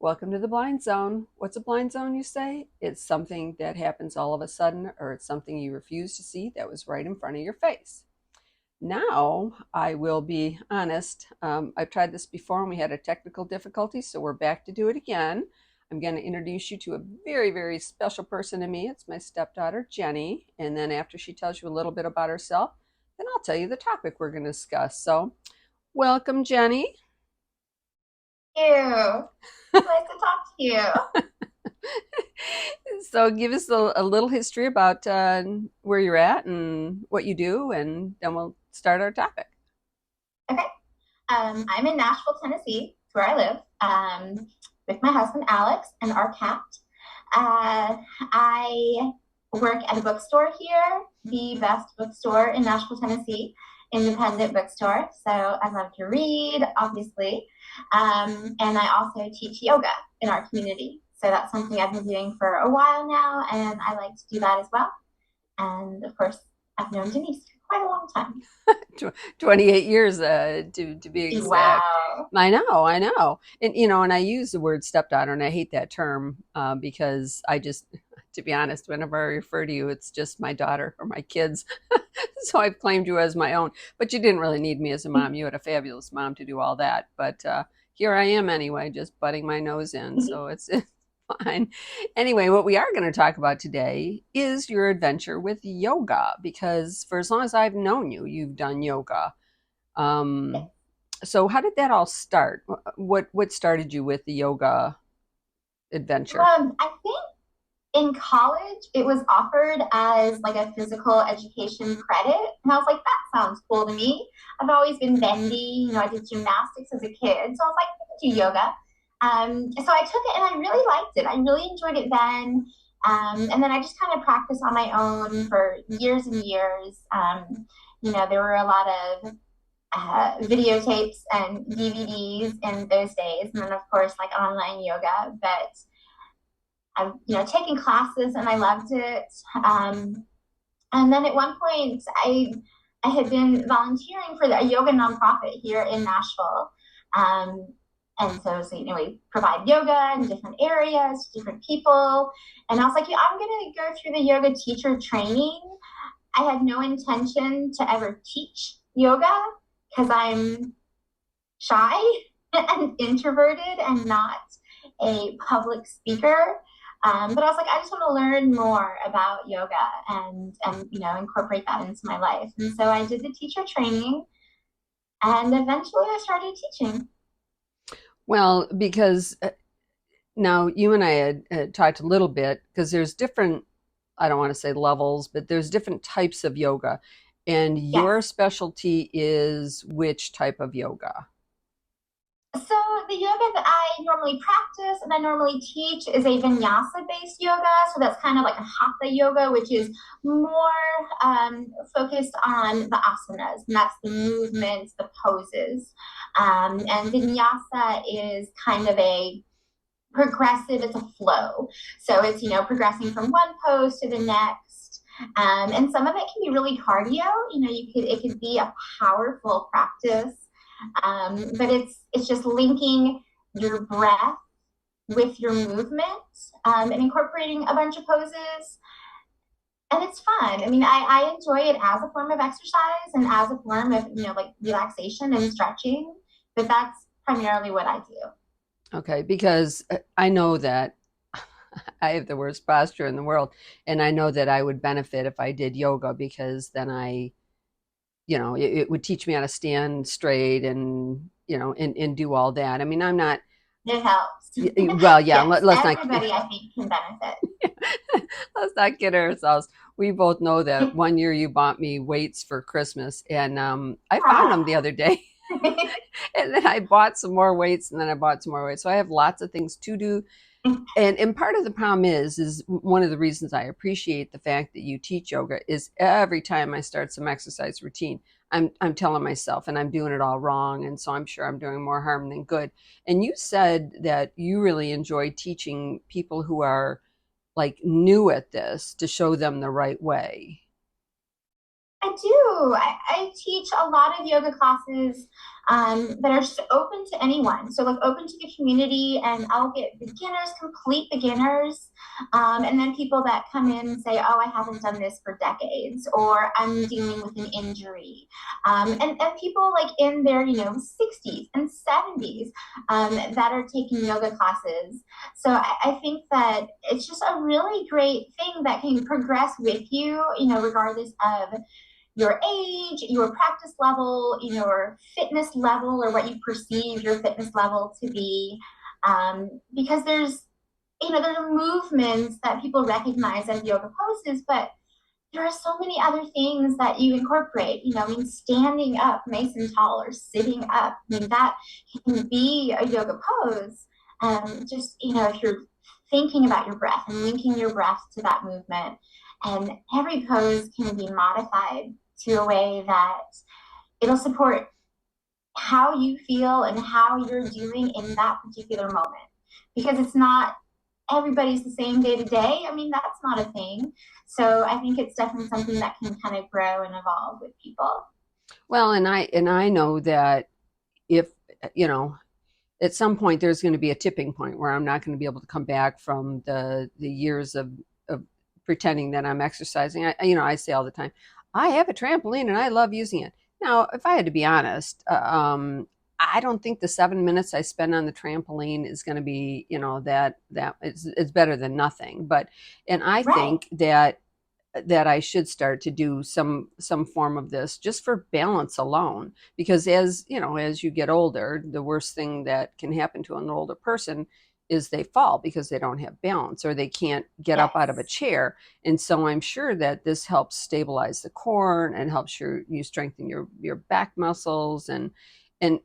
Welcome to the blind zone. What's a blind zone, you say? It's something that happens all of a sudden, or it's something you refuse to see that was right in front of your face. Now, I will be honest. I've tried this before and we had a technical difficulty, so we're back to do it again. I'm going to introduce you to a very, very special person to me. It's my stepdaughter, Jenny. And then after she tells you a little bit about herself, then I'll tell you the topic we're going to discuss. So, welcome, Jenny. You. Nice to talk to you. So give us a little history about where you're at and what you do, and then we'll start our topic. Okay. I'm in Nashville, Tennessee. It's where I live, with my husband, Alex, and our cat. I work at a bookstore here, the best bookstore in Nashville, Tennessee, independent bookstore. So I love to read, obviously. And I also teach yoga in our community. So that's something I've been doing for a while now, and I like to do that as well. And of course, I've known Denise for quite a long time. 28 years to be exact. Wow. I know. And, and I use the word stepdaughter, and I hate that term because I just, to be honest, whenever I refer to you, it's just my daughter or my kids. So I've claimed you as my own. But you didn't really need me as a mom. You had a fabulous mom to do all that. But here I am anyway, just butting my nose in. So it's fine. Anyway, what we are going to talk about today is your adventure with yoga, because for as long as I've known you, you've done yoga. Um, so how did that all start? What started you with the yoga adventure? I think in college it was offered as like a physical education credit, and I was like, that sounds cool to me. I've always been bendy, I did gymnastics as a kid, so I was like, I can do yoga. So I took it and I really liked it. I really enjoyed it then. And then I just kind of practiced on my own for years and years. There were a lot of videotapes and DVDs in those days, and then of course like online yoga. But I've taken classes and I loved it. And then at one point, I had been volunteering for a yoga nonprofit here in Nashville. Um, and so, we provide yoga in different areas, different people. And I was like, yeah, I'm going to go through the yoga teacher training. I had no intention to ever teach yoga because I'm shy and introverted and not a public speaker. But I was like, I just want to learn more about yoga and incorporate that into my life. And so I did the teacher training, and eventually I started teaching. Well, because now you and I had talked a little bit because there's different, I don't want to say levels, but there's different types of yoga. And Yes. your specialty is which type of yoga? So the yoga that I normally practice and I normally teach is a vinyasa based yoga. So that's kind of like a hatha yoga, which is more focused on the asanas, and that's the movements, the poses. And vinyasa is kind of a progressive, it's a flow. So it's, progressing from one pose to the next. And some of it can be really cardio. It could be a powerful practice, but it's just linking your breath with your movement, and incorporating a bunch of poses. And it's fun. I mean, I enjoy it as a form of exercise and as a form of, like relaxation and stretching, but that's primarily what I do. Okay, because I know that I have the worst posture in the world, and I know that I would benefit if I did yoga because then it would teach me how to stand straight and and do all that. I mean, I'm not It helps. well, yeah. Yes, Let's not everybody I think can benefit. let's not kid ourselves. We both know that one year you bought me weights for Christmas, and I found them the Ah. other day. And then I bought some more weights, and then I bought some more weights. So I have lots of things to do. And part of the problem is one of the reasons I appreciate the fact that you teach yoga is every time I start some exercise routine, I'm telling myself and I'm doing it all wrong, and so I'm sure I'm doing more harm than good. And you said that you really enjoy teaching people who are like new at this to show them the right way. I do. I teach a lot of yoga classes that are just open to anyone. So like open to the community, and I'll get beginners, complete beginners, and then people that come in and say, "Oh, I haven't done this for decades," or "I'm dealing with an injury," and people like in their 60s and 70s that are taking yoga classes. So I think that it's just a really great thing that can progress with you, regardless of your age, your practice level, your fitness level, or what you perceive your fitness level to be. Because there's movements that people recognize as yoga poses, but there are so many other things that you incorporate. I mean, standing up nice and tall or sitting up. I mean, that can be a yoga pose. Just, if you're thinking about your breath and linking your breath to that movement. And every pose can be modified to a way that it'll support how you feel and how you're doing in that particular moment. Because it's not everybody's the same day to day. I mean, that's not a thing. So I think it's definitely something that can kind of grow and evolve with people. Well, and I know that if you know at some point there's going to be a tipping point where I'm not going to be able to come back from the years of pretending that I'm exercising. I say all the time, I have a trampoline and I love using it. Now, if I had to be honest, I don't think the 7 minutes I spend on the trampoline is going to be, that it's better than nothing. But and I Right. think that I should start to do some form of this just for balance alone. Because as you get older, the worst thing that can happen to an older person is they fall because they don't have balance or they can't get up out of a Yes. chair. And so I'm sure that this helps stabilize the core and helps you strengthen your back muscles and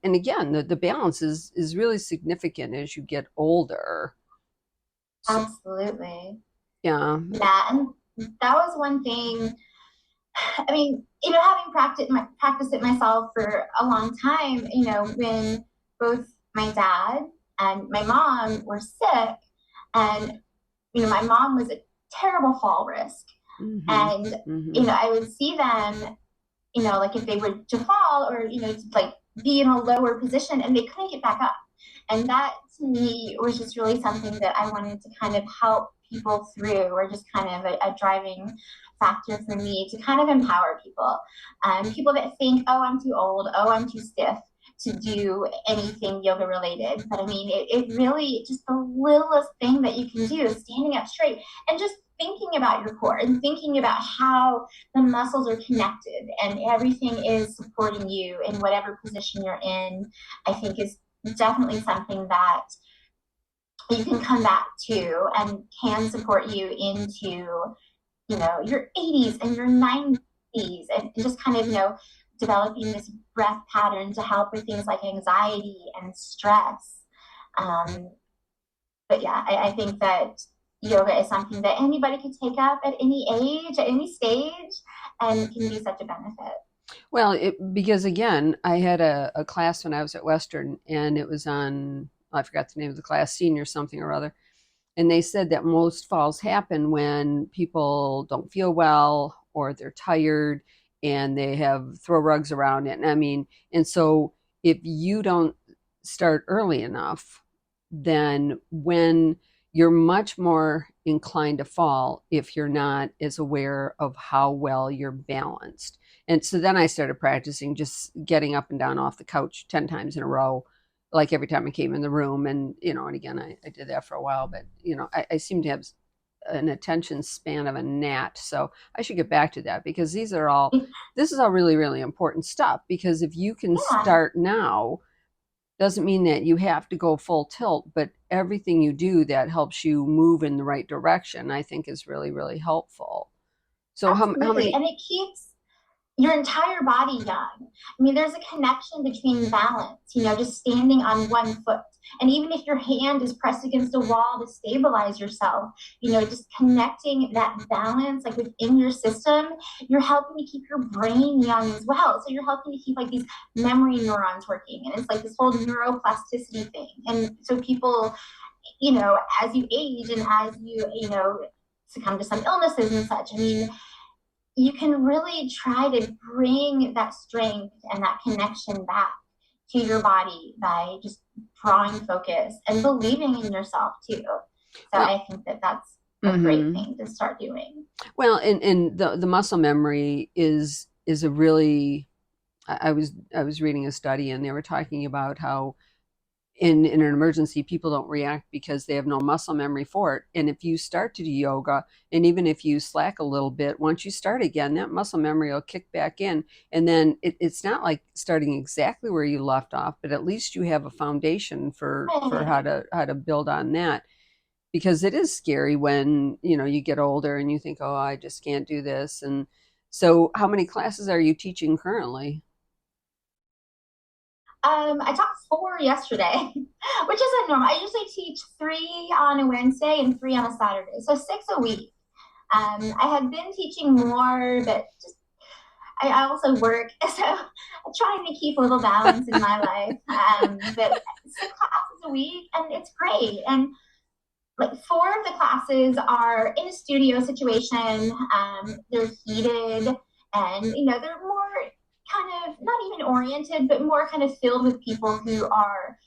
again the balance is really significant as you get older. So Absolutely. yeah. Yeah. And that was one thing. I mean, having practiced it myself for a long time, when both my dad and my mom were sick, and my mom was a terrible fall risk, Hmm. and Hmm. I would see them, like if they were to fall or to like be in a lower position and they couldn't get back up, and that to me was just really something that I wanted to kind of help people through, or just kind of a driving factor for me to kind of empower people. People that think, oh, I'm too old, oh, I'm too stiff to do anything yoga related. But I mean, it really just the littlest thing that you can do, standing up straight and just thinking about your core and thinking about how the muscles are connected and everything is supporting you in whatever position you're in, I think is definitely something that you can come back to and can support you into, your 80s and your 90s, and just kind of, developing this breath pattern to help with things like anxiety and stress. Um, but yeah, I think that yoga is something that anybody can take up at any age, at any stage, and can be such a benefit. Well, because again, I had a class when I was at Western, and it was on, I forgot the name of the class, senior something or other. And they said that most falls happen when people don't feel well or they're tired and they have throw rugs around it. And I mean, and so if you don't start early enough, then when you're much more inclined to fall if you're not as aware of how well you're balanced. And so then I started practicing just getting up and down off the couch 10 times in a row, like every time I came in the room. And again, I did that for a while, but, I seem to have an attention span of a gnat. So I should get back to that because this is all really, really important stuff. Because if you can Yeah, start now, doesn't mean that you have to go full tilt, but everything you do that helps you move in the right direction, I think is really, really helpful. So how absolutely. many? And it keeps your entire body young. I mean, there's a connection between balance, just standing on one foot. And even if your hand is pressed against a wall to stabilize yourself, just connecting that balance like within your system, you're helping to keep your brain young as well. So you're helping to keep like these memory neurons working. And it's like this whole neuroplasticity thing. And so people, as you age and as you succumb to some illnesses and such, I mean, you can really try to bring that strength and that connection back to your body by just drawing focus and believing in yourself too. So Well, I think that that's a great hmm thing to start doing. well, and the muscle memory is a really I was reading a study and they were talking about how in an emergency people don't react because they have no muscle memory for it. And if you start to do yoga, and even if you slack a little bit, once you start again, that muscle memory will kick back in. And then it's not like starting exactly where you left off, but at least you have a foundation for Right. how to build on that. Because it is scary when you get older and you think, oh, I just can't do this. And so how many classes are you teaching currently? I taught 4 yesterday, which isn't normal. I usually teach 3 on a Wednesday and 3 on a Saturday, so 6 a week. I had been teaching more, but just I also work, so I'm trying to keep a little balance in my life. But 6 classes a week, and it's great. And like 4 of the classes are in a studio situation. They're heated, and they're more kind of not even oriented, but more kind of filled with people who are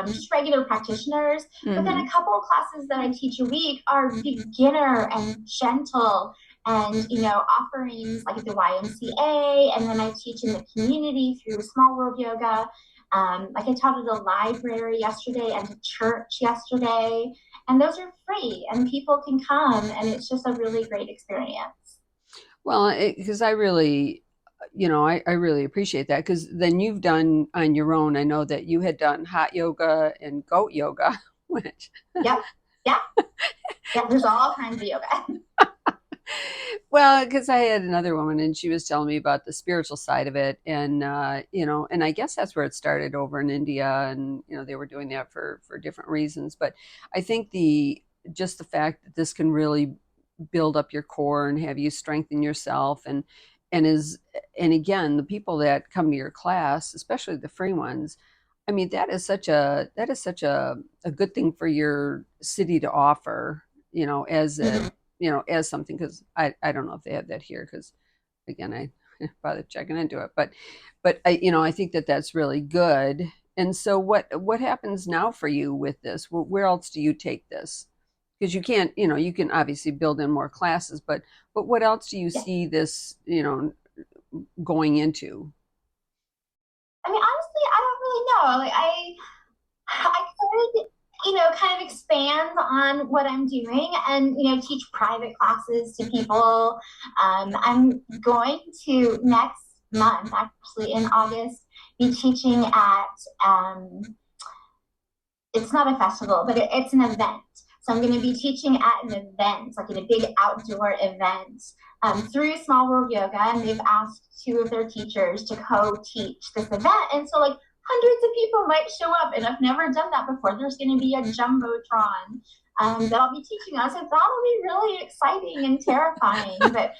just regular practitioners. But then Mm-hmm. a couple of classes that I teach a week are beginner and gentle, and offerings like at the YMCA, and then I teach in the community through Small World Yoga. Like I taught at a library yesterday and a church yesterday, and those are free and people can come, and it's just a really great experience. Well, because I really, I really appreciate that because then you've done on your own. I know that you had done hot yoga and goat yoga, which, Yep. Yeah. Yeah. There's all kinds of yoga. well, because I had another woman and she was telling me about the spiritual side of it. And, and I guess that's where it started over in India. And, they were doing that for different reasons. But I think just the fact that this can really build up your core and have you strengthen yourself and is and again the people that come to your class, especially the free ones, I mean that is such a good thing for your city to offer, as a Mhm. as something, because I don't know if they have that here because again I bother checking into it, but I think that that's really good. And so what happens now for you with this? Where else do you take this? Because you can't, you can obviously build in more classes, but what else do you Yeah. see this, going into? I mean, honestly, I don't really know. Like I could, kind of expand on what I'm doing and, teach private classes to people. I'm going to next month, actually in August, be teaching at it's not a festival, but it's an event. So I'm going to be teaching at an event, like in a big outdoor event, through Small World Yoga, and they've asked 2 of their teachers to co-teach this event. And so, like, hundreds of people might show up, and I've never done that before. There's going to be a jumbotron that I'll be teaching on, so that'll be really exciting and terrifying. But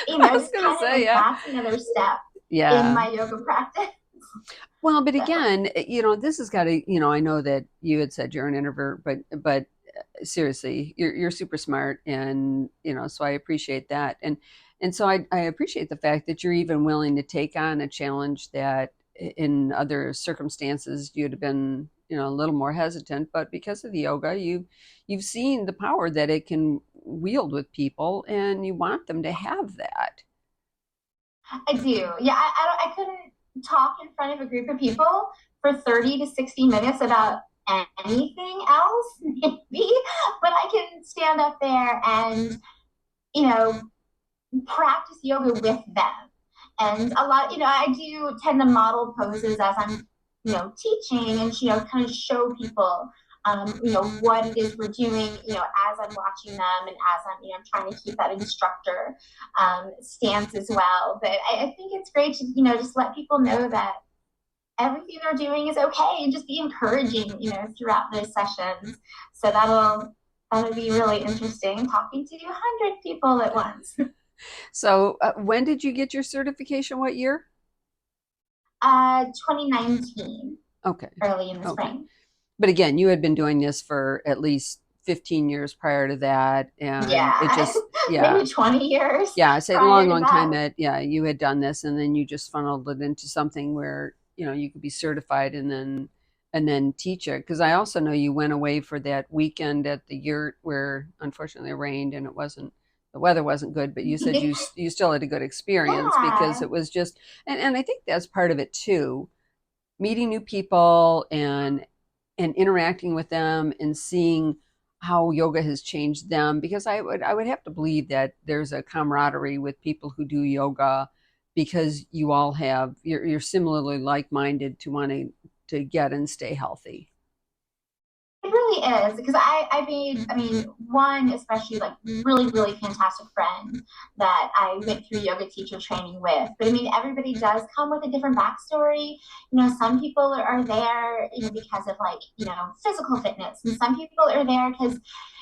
I was just gonna kind say, of yeah. that's another step in Yeah. my yoga practice. Well, but So again, this has got to, I know that you had said you're an introvert, but seriously, you're super smart, and so I appreciate that, and so I appreciate the fact that you're even willing to take on a challenge that in other circumstances you'd have been, a little more hesitant, but because of the yoga, you've seen the power that it can wield with people, and you want them to have that. I do. Yeah, I couldn't talk in front of a group of people for 30 to 60 minutes about anything else, maybe, but I can stand up there and, you know, practice yoga with them. And a lot, I do tend to model poses as I'm, teaching and, kind of show people, what it is we're doing, as I'm watching them and as I'm, I'm trying to keep that instructor stance as well. But I think it's great to, just let people know that everything they're doing is okay and just be encouraging, throughout those sessions. So that'll be really interesting talking to 100 people at once. So, when did you get your certification? What year? 2019, Okay. early in the Okay. spring. But again, you had been doing this for at least 15 years prior to that, and it Yeah, just, yeah, maybe 20 years yeah, I say a long, prior to long time that. that, yeah, you had done this, and then you just funneled it into something where you could be certified and then teach it. Because I also know you went away for that weekend at the yurt where unfortunately it rained and the weather wasn't good, but you said you still had a good experience because Yeah. it was just, and I think that's part of it too, meeting new people and interacting with them and seeing how yoga has changed them, because I would have to believe that there's a camaraderie with people who do yoga because you all have you're similarly like-minded to wanting to get and stay healthy. It really is because I mean, one especially like really fantastic friend that I went through yoga teacher training with. But I mean, everybody does come with a different backstory. Some people are there, because of like physical fitness, and some people are there because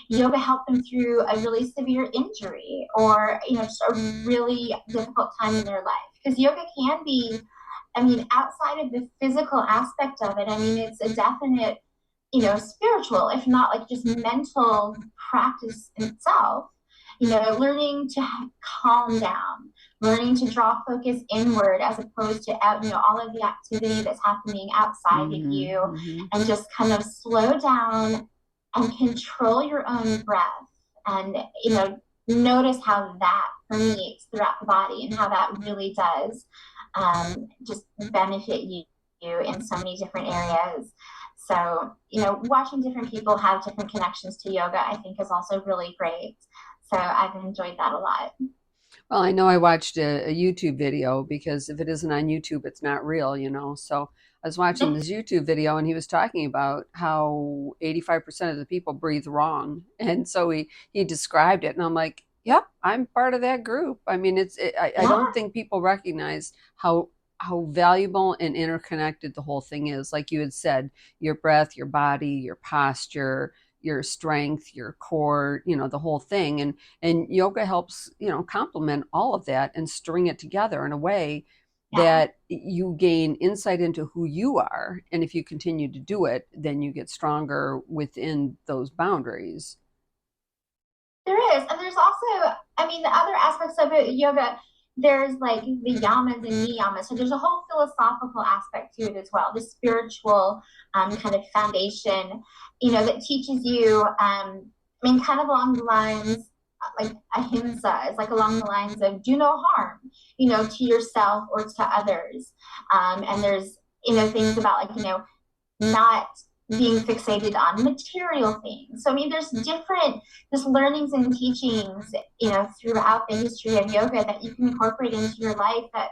yoga helped them through a really severe injury or just a really difficult time in their life. Because yoga can be, I mean, outside of the physical aspect of it, I mean, it's a definite spiritual, if not like just mental practice in itself. Learning to calm down, learning to draw focus inward as opposed to out, all of the activity that's happening outside of Mm-hmm, you, mm-hmm. and just kind of slow down and control your own breath. And, notice how that permeates throughout the body and how that really does just benefit you in so many different areas. So, watching different people have different connections to yoga, I think is also really great. So I've enjoyed that a lot. Well, I know I watched a YouTube video because if it isn't on YouTube, it's not real. So I was watching this YouTube video and he was talking about how 85% of the people breathe wrong. And so he described it and I'm like, yep, I'm part of that group. I mean, I Yeah, don't think people recognize how valuable and interconnected the whole thing is. Like you had said, your breath, your body, your posture, your strength, your core, the whole thing. And yoga helps complement all of that and string it together in a way yeah. that you gain insight into who you are, and if you continue to do it, then you get stronger within those boundaries. There is. And there's also, I mean, the other aspects of it, yoga, there's like the yamas and niyamas. So there's a whole philosophical aspect to it as well, the spiritual kind of foundation, that teaches you, I mean, kind of along the lines, like ahimsa is like along the lines of do no harm, to yourself or to others. And there's, things about like, not being fixated on material things. So I mean, there's different just learnings and teachings, throughout the history of yoga that you can incorporate into your life that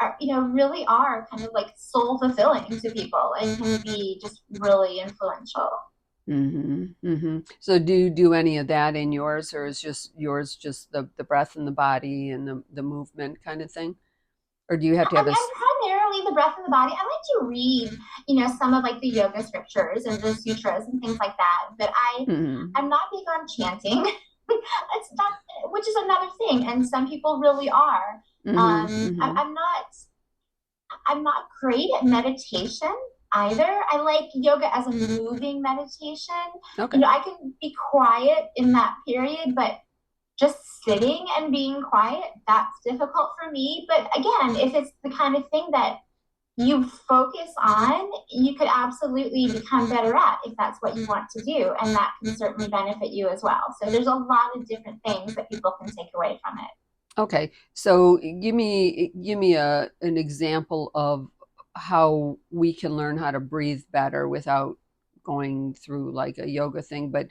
are, really are kind of like soul fulfilling to people and can be just really influential. Mm-hmm, mm-hmm. So do you do any of that in yours, or is just yours just the breath and the body and the movement kind of thing, or do you have to have I'm primarily the breath in the body. I like to read, some of like the yoga scriptures and the sutras and things like that. But mm-hmm, I'm not big on chanting. It's not, which is another thing, and some people really are. mm-hmm, mm-hmm. I'm not great at meditation either. I like yoga as a moving meditation. Okay. I can be quiet in that period, but just sitting and being quiet, that's difficult for me. But again, if it's the kind of thing that you focus on, you could absolutely become better at if that's what you want to do. And that can certainly benefit you as well. So there's a lot of different things that people can take away from it. Okay, so give me an example of how we can learn how to breathe better without going through like a yoga thing. But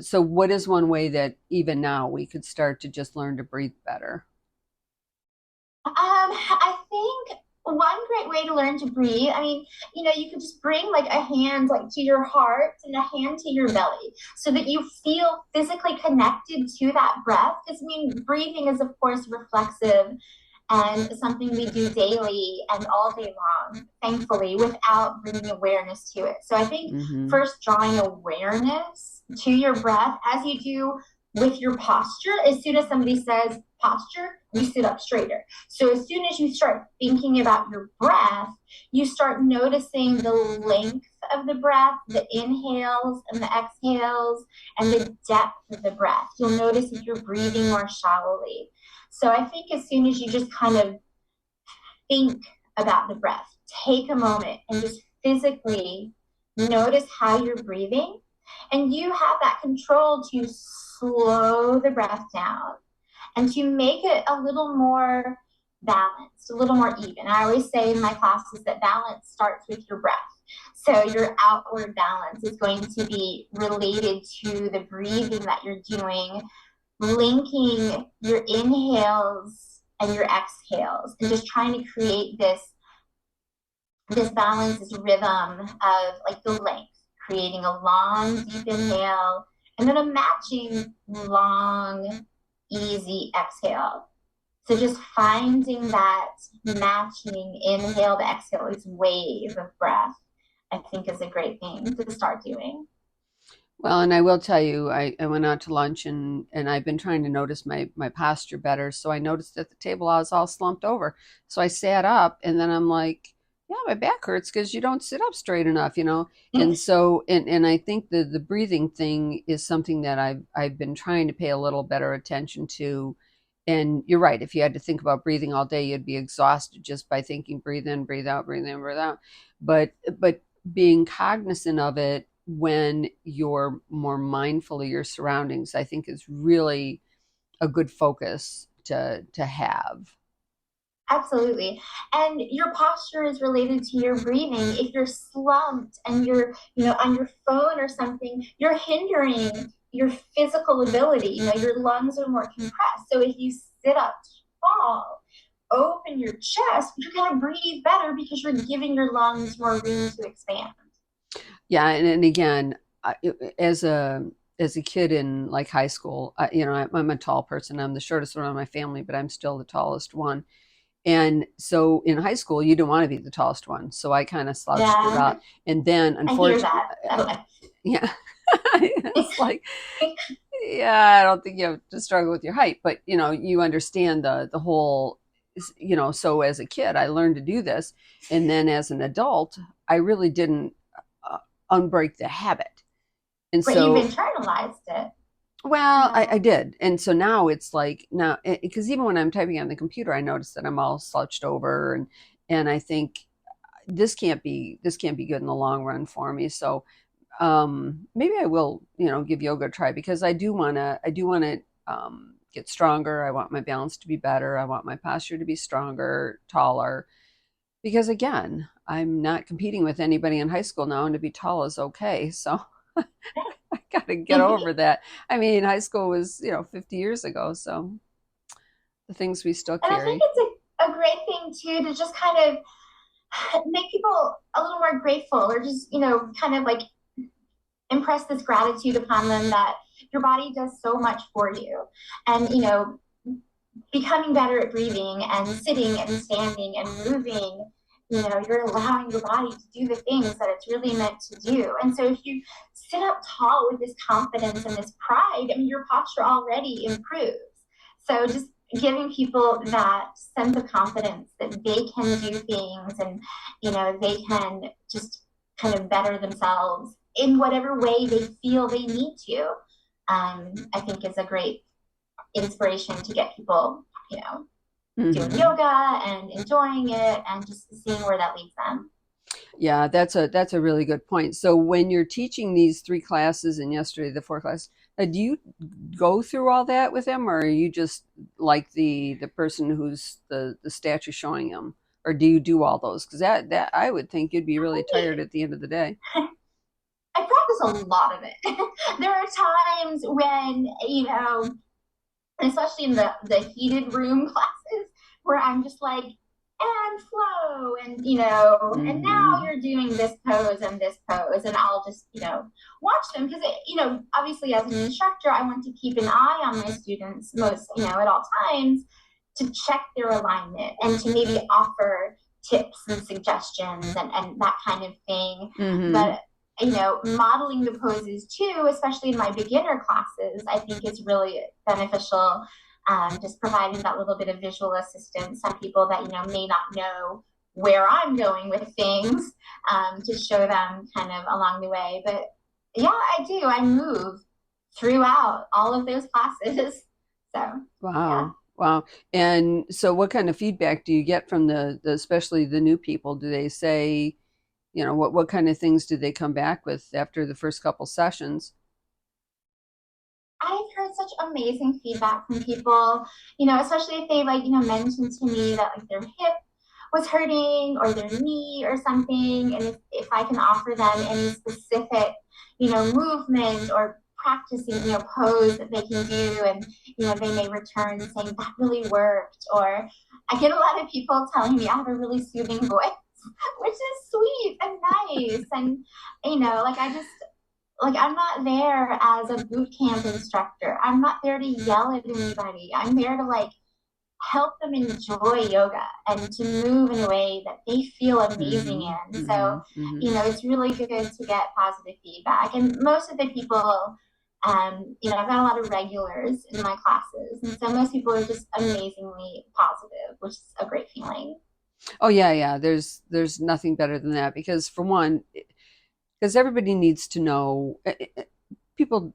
so what is one way that even now we could start to just learn to breathe better? I think one great way to learn to breathe, I mean, you could just bring like a hand like to your heart and a hand to your belly so that you feel physically connected to that breath. Because I mean, breathing is of course reflexive and something we do daily and all day long, thankfully, without bringing awareness to it. So I think Mm-hmm. first drawing awareness to your breath as you do with your posture. As soon as somebody says posture, you sit up straighter. So as soon as you start thinking about your breath, you start noticing the length of the breath, the inhales and the exhales, and the depth of the breath. You'll notice if you're breathing more shallowly. So I think as soon as you just kind of think about the breath, take a moment and just physically notice how you're breathing. And you have that control to slow the breath down and to make it a little more balanced, a little more even. I always say in my classes that balance starts with your breath. So your outward balance is going to be related to the breathing that you're doing, linking your inhales and your exhales, and just trying to create this balance, this rhythm of like the length, creating a long, deep inhale, and then a matching long, easy exhale. So just finding that matching inhale to exhale, this wave of breath, I think is a great thing to start doing. Well, and I will tell you, I went out to lunch and I've been trying to notice my posture better. So I noticed at the table I was all slumped over. So I sat up and then I'm like, yeah, my back hurts because you don't sit up straight enough, you know? And so and I think the breathing thing is something that I've been trying to pay a little better attention to. And you're right, if you had to think about breathing all day, you'd be exhausted just by thinking breathe in, breathe out, breathe in, breathe out. But being cognizant of it when you're more mindful of your surroundings, I think is really a good focus to have. Absolutely. And your posture is related to your breathing. If you're slumped and you're on your phone or something, you're hindering your physical ability. Your lungs are more compressed. So if you sit up tall, open your chest, you're going to breathe better because you're giving your lungs more room to expand. Yeah, and again, as a kid in like high school, I'm a tall person. I'm the shortest one in my family, but I'm still the tallest one. And so in high school, you don't want to be the tallest one. So I kind of slouched Yeah, about. And then, I hear unfortunately, that. yeah, it's like, yeah, I don't think you have to struggle with your height, but you understand the whole, so as a kid, I learned to do this. And then as an adult, I really didn't unbreak the habit. And But you've so, internalized it. well, I Yeah. did. And so now it's like now, because even when I'm typing on the computer, I notice that I'm all slouched over and I think this can't be good in the long run for me. So maybe I will, give yoga a try because I do want to get stronger. I want my balance to be better. I want my posture to be stronger, taller. Because again, I'm not competing with anybody in high school now, and to be tall is okay. So I got to get over that. I mean, high school was, 50 years ago. So the things we still And I think carry. it's a great thing too to just kind of make people a little more grateful or just, kind of like impress this gratitude upon them that your body does so much for you. And, becoming better at breathing and sitting and standing and moving, you're allowing your body to do the things that it's really meant to do. And so if you sit up tall with this confidence and this pride, I mean, your posture already improves. So just giving people that sense of confidence that they can do things and, they can just kind of better themselves in whatever way they feel they need to, I think is a great inspiration to get people, doing Hmm. yoga and enjoying it and just seeing where that leads them. Yeah, that's a really good point. So when you're teaching these three classes and yesterday the four classes, do you go through all that with them, or are you just like the person who's the statue showing them, or do you do all those? Because that I would think you'd be really tired at the end of the day. I practice a lot of it. There are times when, especially in the heated room classes, where I'm just like, and flow, and now Hmm. you're doing this pose and this pose, and I'll just, watch them because, obviously as an instructor, I want to keep an eye on my students most, at all times to check their alignment and to maybe offer tips and suggestions and that kind of thing. Hmm. But modeling the poses too, especially in my beginner classes, I think is really beneficial. Just providing that little bit of visual assistance. Some people that may not know where I'm going with things, to show them kind of along the way. But yeah, I do. I move throughout all of those classes. So yeah. Wow. Wow. And so what kind of feedback do you get from the especially the new people? Do they say, what kind of things do they come back with after the first couple sessions? I've heard such amazing feedback from people, especially if they like, mention to me that like their hip was hurting or their knee or something. And if I can offer them any specific, movement or practicing, pose that they can do and, they may return saying that really worked. Or I get a lot of people telling me I have a really soothing voice, which is sweet and nice. And, like I just, like I'm not there as a boot camp instructor. I'm not there to yell at anybody. I'm there to like help them enjoy yoga and to move in a way that they feel amazing Hmm. in. Hmm. So, Hmm. it's really good to get positive feedback. And most of the people, I've got a lot of regulars in my classes. And so most people are just amazingly positive, which is a great feeling. Oh yeah, yeah. There's nothing better than that because for one, because everybody needs to know people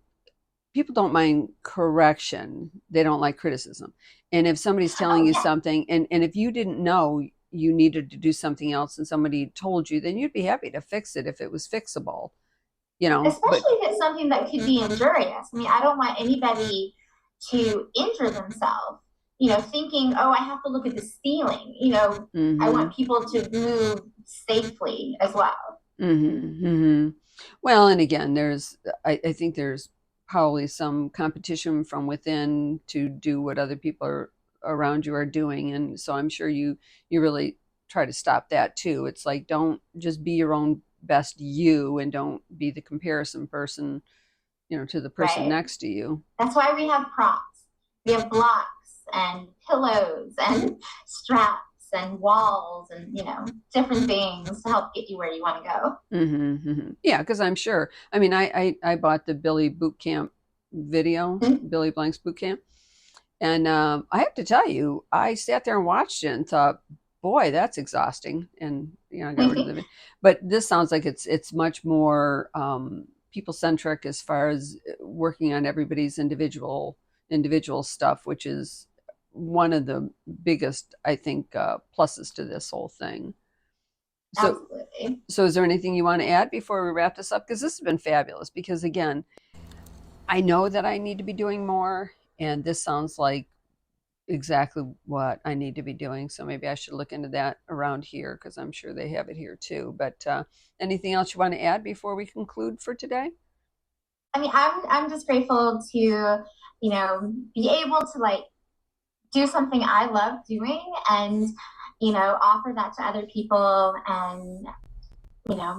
people don't mind correction. They don't like criticism. And if somebody's telling Oh, you yeah. something and if you didn't know you needed to do something else and somebody told you, then you'd be happy to fix it if it was fixable, but Especially if it's something that could be injurious. I mean, I don't want anybody to injure themselves, thinking, oh, I have to look at the ceiling. I mhm. want people to move safely as well. Mhm. Mhm. Well, and again, I think there's probably some competition from within to do what other people are around you are doing, and so I'm sure you really try to stop that too. It's like don't just be your own best you and don't be the comparison person, to the person Right. next to you. That's why we have props. We have blocks and pillows and straps and walls and, different things to help get you where you want to go. Hmm. Hmm. Yeah, because I'm sure. I mean, I bought the Billy Boot Camp video, Billy Blank's Boot Camp. And I have to tell you, I sat there and watched it and thought, boy, that's exhausting. And I got rid of the video. But this sounds like it's much more people centric as far as working on everybody's individual stuff, which is one of the biggest, I think, pluses to this whole thing. So, Absolutely. so is there anything you want to add before we wrap this up? Because this has been fabulous. Because again, I know that I need to be doing more, and this sounds like exactly what I need to be doing. So maybe I should look into that around here because I'm sure they have it here too. But anything else you want to add before we conclude for today? I mean, I'm just grateful to, be able to like do something I love doing and, offer that to other people and,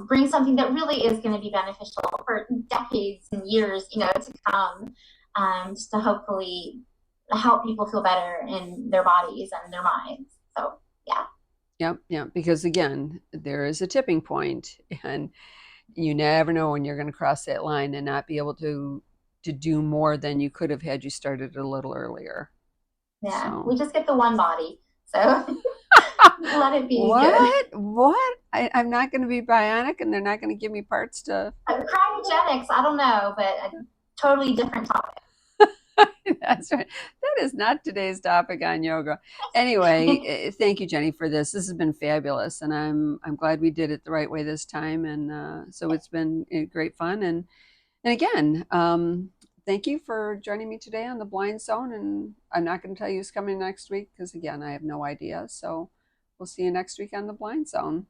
bring something that really is going to be beneficial for decades and years, to come, just to hopefully help people feel better in their bodies and their minds. So, yeah. Yep, yep. Because again, there is a tipping point, and you never know when you're going to cross that line and not be able to do more than you could have had you started a little earlier. Yeah. So We just get the one body. So let it be good. what I'm not going to be bionic and they're not going to give me parts to Cryogenics, I don't know, but a totally different topic. That's right. That is not today's topic on yoga. Anyway, thank you, Jenny, for this. This has been fabulous, and I'm glad we did it the right way this time. And so it's been great fun. And again, thank you for joining me today on the Blind Zone. And I'm not going to tell you who's coming next week because again, I have no idea. So we'll see you next week on the Blind Zone.